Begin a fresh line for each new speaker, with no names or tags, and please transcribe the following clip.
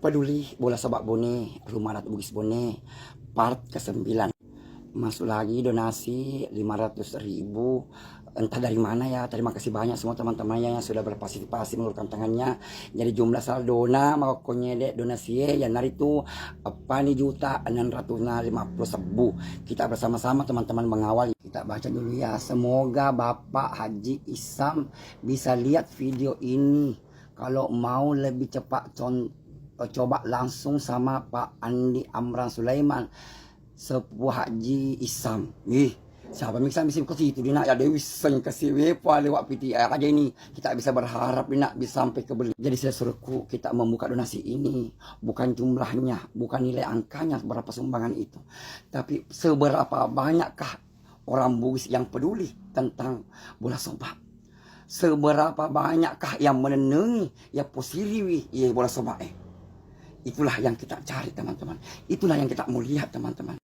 Peduli bola sepak bone, Rumah Ratu Bugis Bone, part ke-9. Masuk lagi donasi 500.000. Entah dari mana ya. Terima kasih banyak semua teman-temannya yang sudah berpartisipasi mengulurkan tangannya. Jadi jumlah saldona makanya dek donasi ya nari itu apa nih juta 650.000. Kita bersama-sama teman-teman mengawal. Kita baca dulu ya. Semoga Bapak Haji Isam bisa lihat video ini. Kalau mau lebih cepat coba langsung sama Pak Andi Amran Sulaiman, sepupu Haji Isam. Siapa bisa ke situ dia nak ya Dewi sen kasih wepa lewat PTI aja ini. Kita bisa berharap dia nak bisa sampai ke beli. Jadi saya suruhku kita membuka donasi ini bukan jumlahnya, bukan nilai angkanya berapa sumbangan itu, tapi seberapa banyakkah orang Bugis yang peduli tentang bola sobak. Seberapa banyakkah yang menenungi ya posiriwi ya bola sobak. Itulah yang kita cari teman-teman. Itulah yang kita mau lihat teman-teman.